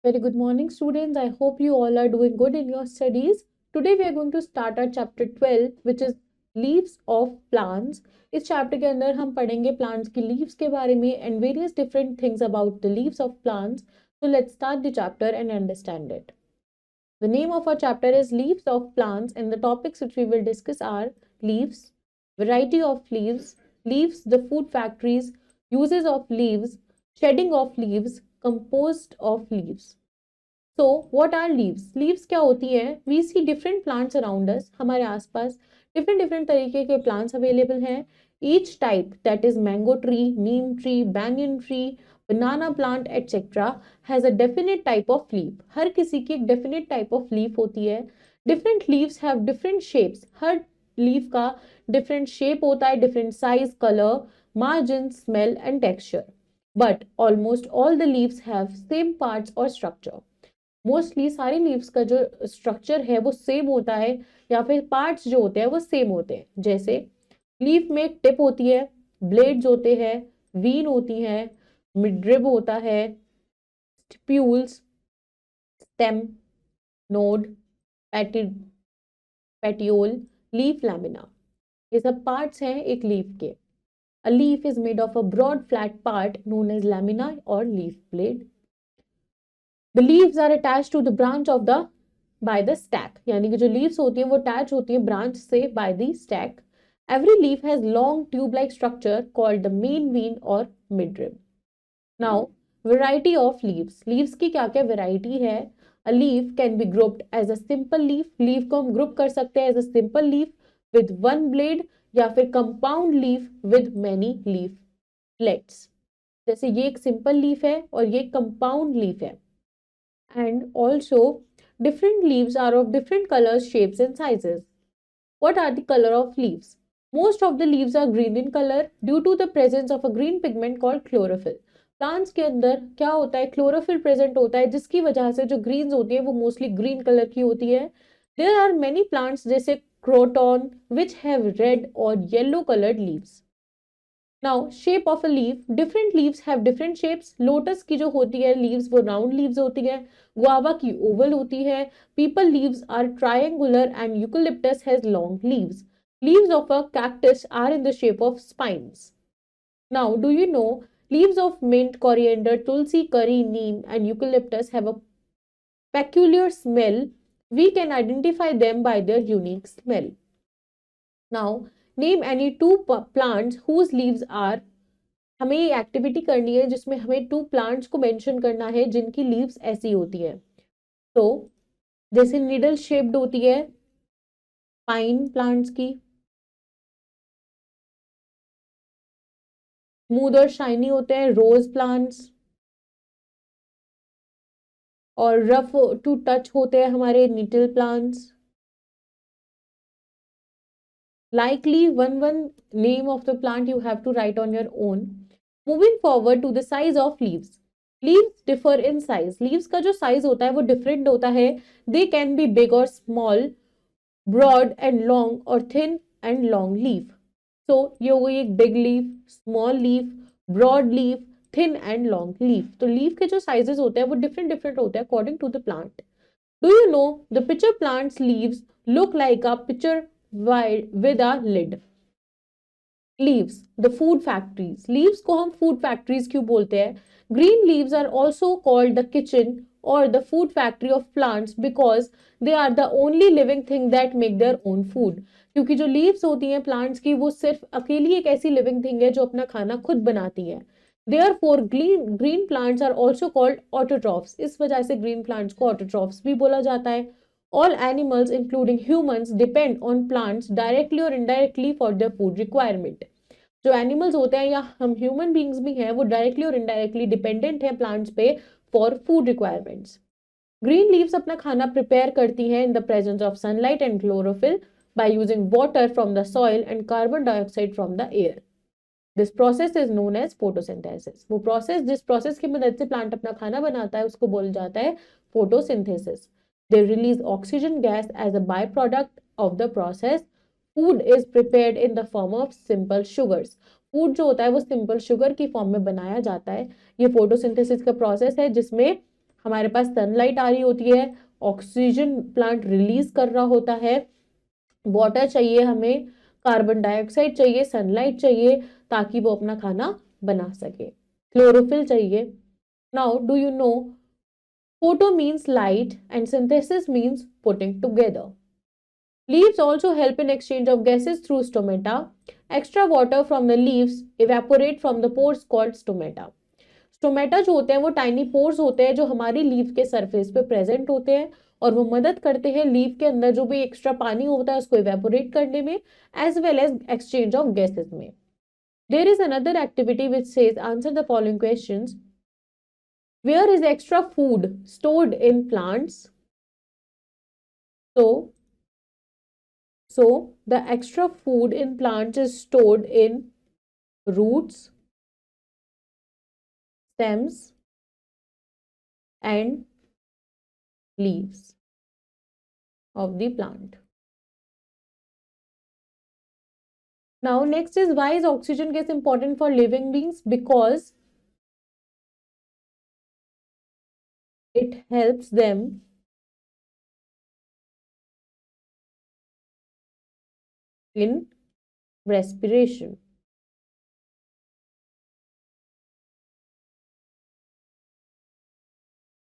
Very good morning, students. I hope you all are doing good in your studies. Today we are going to start our chapter 12, which is leaves of plants. इस chapter के अंदर हम पढ़ेंगे plants की leaves के बारे में and various different things about the leaves of plants. So let's start the chapter and understand it. The name of our chapter is Leaves of Plants, and the topics which we will discuss are leaves, variety of leaves, leaves, the food factories, uses of leaves, shedding of leaves, composed of leaves. So what are leaves? Leaves क्या होती है? We see different plants around us. हमारे आसपास different तरीके के plants available हैं. Each type, that is mango tree, neem tree, banyan tree, banana plant, etc. has a definite type of leaf. हर किसी की एक definite type of leaf होती है. Different leaves have different shapes. Her leaf का different shape होता है, different size, color, margin, smell and texture. But almost all the leaves have same parts or structure. Mostly सारी leaves का जो structure है वो सेम होता है या फिर पार्ट्स जो होते हैं वो सेम होते हैं. जैसे लीफ में एक टिप होती है, ब्लेड्स होते हैं, वीन होती है, मिडरिब होता है, stipules, stem, node, petiole, leaf lamina. ये सब पार्ट्स हैं एक लीफ के. A leaf is made of a broad flat part known as lamina और leaf blade. The leaves are attached to the branch of the by the stack. यानी कि जो leaves होती हैं वो attach होती हैं branch से by the stack. Every leaf has long tube-like structure called the main vein or midrib. Now, variety of leaves. Leaves की क्या क्या variety है? A leaf can be grouped as a simple leaf. Leaf को हम group कर सकते हैं as a simple leaf with one blade या फिर compound leaf with many leaflets. जैसे ये एक simple leaf है और ये compound leaf है. And also different leaves are of different colors, shapes and sizes. What are the color of leaves? Most of the leaves are green in color due to the presence of a green pigment called chlorophyll. Plants के अंदर क्या होता है, chlorophyll present होता है जिसकी वजह से जो ग्रीन्स होती है वो मोस्टली ग्रीन कलर की होती है. देयर आर मेनी प्लांट्स जैसे क्रोटॉन विच हैव रेड और yellow coloured leaves. Now, shape of a leaf. Different leaves have different shapes. Lotus की जो होती है leaves वो round leaves होती है. Guava की oval होती है. Peepal leaves are triangular and eucalyptus has long leaves. Leaves of a cactus are in the shape of spines. Now, do you know leaves of mint, coriander, tulsi, curry, neem and eucalyptus have a peculiar smell. We can identify them by their unique smell. Now, name any two plants whose leaves are. हमें ये activity करनी है जिसमें हमें to plants को mention करना है जिनकी लीव्स ऐसी होती है. तो जैसे निडल शेप्ड होती है पाइन प्लांट्स की, स्मूथ और शाइनी होते हैं रोज प्लांट्स, और रफ टू टच होते हैं हमारे निटल plants. Likely one name of the plant you have to write on your own. Moving forward to the size of leaves. Leaves differ in size. Leaves का जो size होता है वो different होता है. They can be big or small, broad and long or thin and long leaf. So ये हो गई एक big leaf, small leaf, broad leaf, thin and long leaf. तो leaf के जो sizes होते हैं वो different होते हैं according to the plant. Do you know the pitcher plant's leaves look like a pitcher with a lid. Leaves, the food factories. Leaves को हम food factories क्यों बोलते हैं? Green leaves are also called the kitchen or the food factory of plants because they are the only living thing that make their own food. क्योंकि जो leaves होती हैं plants की वो सिर्फ अकेली एक ऐसी living thing है जो अपना खाना खुद बनाती है. Therefore, green plants are also called autotrophs. इस वजह से green plants को autotrophs भी बोला जाता है. All animals, including humans, depend on plants directly or indirectly for their food requirement. जो animals होते हैं या हम human beings भी हैं वो directly और indirectly dependent हैं plants पे for food requirements. Green leaves अपना खाना prepare करती हैं in the presence of sunlight and chlorophyll by using water from the soil and carbon dioxide from the air. This process is known as photosynthesis. वो process जिस process की मदद से plant अपना खाना बनाता है उसको बोला जाता है photosynthesis. They release oxygen gas as a byproduct of the process. Food is prepared in the form of simple sugars. Food जो होता है वो simple sugar की form में बनाया जाता है. ये photosynthesis का process है जिसमें हमारे पास सनलाइट आ रही होती है, ऑक्सीजन प्लांट रिलीज कर रहा होता है, वाटर चाहिए हमें, कार्बन डाइऑक्साइड चाहिए, सनलाइट चाहिए ताकि वो अपना खाना बना सके, क्लोरोफिल चाहिए. Now do you know photo means light and synthesis means putting together. Leaves also help in exchange of gases through stomata. Extra water from the leaves evaporate from the pores called stomata. Stomata जो होते हैं वो tiny pores होते हैं जो हमारी leaf के surface पे प्रेजेंट होते हैं और वो मदद करते हैं लीफ के अंदर जो भी एक्स्ट्रा पानी होता है उसको इवेपोरेट करने में as well as exchange of gases में. There is another activity which says answer the following questions. Where is extra food stored in plants? So the extra food in plants is stored in roots, stems and leaves of the plant. Now next is, why is oxygen gas important for living beings? Because it helps them in respiration.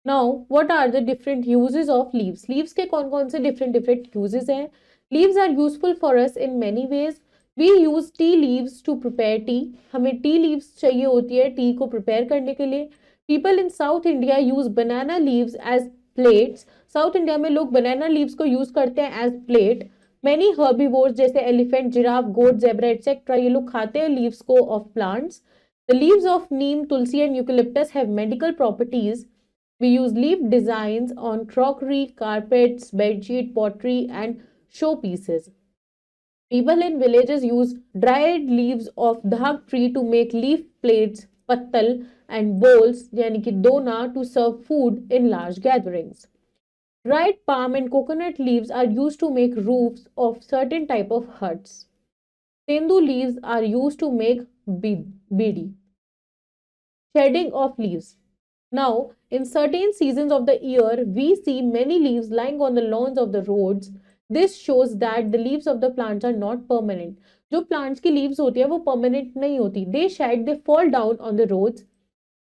Now, what are the different uses of leaves? Leaves के कौन-कौन से different uses हैं? Leaves are useful for us in many ways. We use tea leaves to prepare tea. हमें tea leaves चाहिए होती है tea को prepare करने के लिए. People in South India use banana leaves as plates. South India में लोग banana leaves को use करते हैं as plate. Many herbivores जैसे elephant, giraffe, goat, zebra etc. ये लोग खाते हैं leaves को of plants. The leaves of neem, tulsi and eucalyptus have medical properties. We use leaf designs on crockery, carpets, bedsheet, pottery and showpieces. People in villages use dried leaves of dhak tree to make leaf plates, pattal and bowls yani ki dona to serve food in large gatherings. Dried palm and coconut leaves are used to make roofs of certain type of huts. Tendu leaves are used to make bidi. Shedding of leaves. Now, in certain seasons of the year, we see many leaves lying on the lawns of the roads. This shows that the leaves of the plants are not permanent. जो plants की leaves होती है वो permanent नहीं होती. They shed, they fall down on the roads.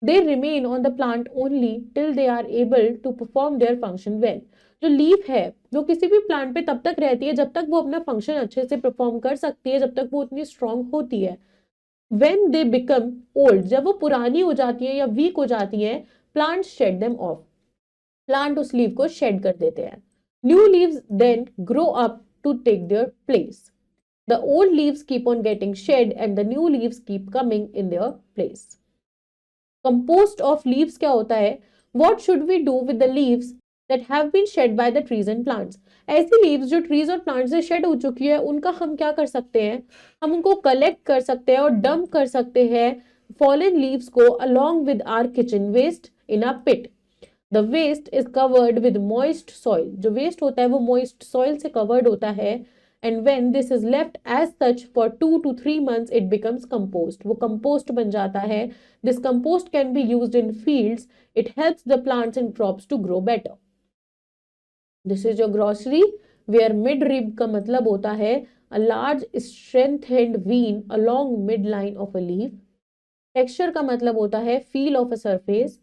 They remain on the plant only till they are able to perform their function well. जो leaf है जो किसी भी प्लांट पे तब तक रहती है जब तक वो अपना फंक्शन अच्छे से परफॉर्म कर सकती है, जब तक वो उतनी स्ट्रांग होती है. When they become old, जब वो पुरानी हो जाती है या वीक हो जाती है, plants shed them off. Plant उस लीव को shed कर देते हैं. New leaves then grow up to take their place. The old leaves keep on getting shed and the new leaves keep coming in their place. Compost of leaves क्या होता है? What should we do with the leaves that have been shed by the trees and plants? ऐसी leaves जो trees और plant से shade हो चुकी है उनका हम क्या कर सकते हैं? हम उनको कलेक्ट कर सकते हैं और डंप कर सकते हैं fallen leaves को along with our kitchen waste in a pit. The waste is covered with moist soil. जो waste होता है वो moist soil से covered होता है and when this is left as such for 2 to 3 months it becomes compost. वो compost बन जाता है. This compost can be used in fields. It helps the plants and crops to grow better. This is your grocery where mid-rib का मतलब होता है a large strengthened vein along midline of a leaf. Texture का मतलब होता है feel of a surface.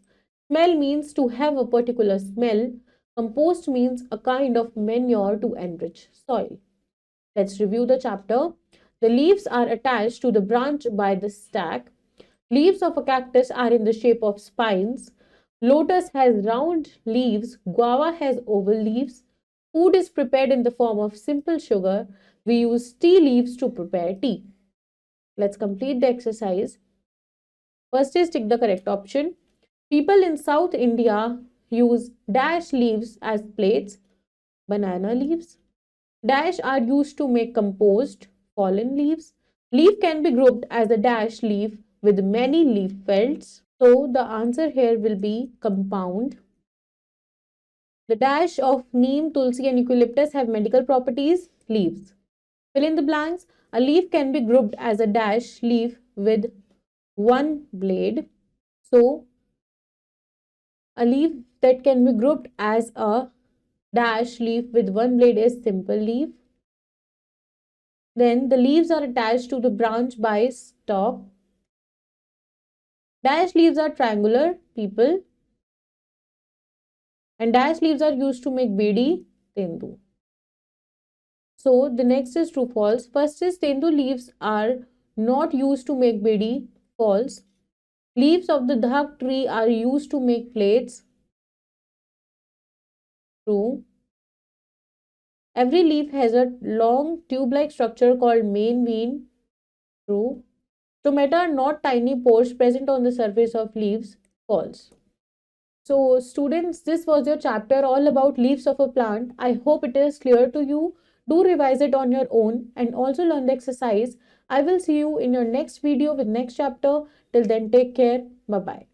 Smell means to have a particular smell. Compost means a kind of manure to enrich soil. Let's review the chapter. The leaves are attached to the branch by the stack. Leaves of a cactus are in the shape of spines. Lotus has round leaves. Guava has oval leaves. Food is prepared in the form of simple sugar. We use tea leaves to prepare tea. Let's complete the exercise. First is tick the correct option. People in South India use dash leaves as plates. Banana leaves. Dash are used to make compost. Fallen leaves. Leaf can be grouped as a dash leaf with many leaf felts. So the answer here will be compound. The dash of neem, tulsi and eucalyptus have medical properties. Leaves. Fill in the blanks. A leaf can be grouped as a dash leaf with one blade. So a leaf that can be grouped as a dash leaf with one blade is simple leaf. Then the leaves are attached to the branch by stalk. Dash leaves are triangular, people. And dash leaves are used to make bedi, tendu. So the next is true false. First is tendu leaves are not used to make bedi, false. Leaves of the dhak tree are used to make plates, true. Every leaf has a long tube-like structure called main vein, true. Stomata are not tiny pores present on the surface of leaves, false. So students, this was your chapter all about leaves of a plant. I hope it is clear to you. Do revise it on your own and also learn the exercise. I will see you in your next video with next chapter. Till then, take care. Bye-bye.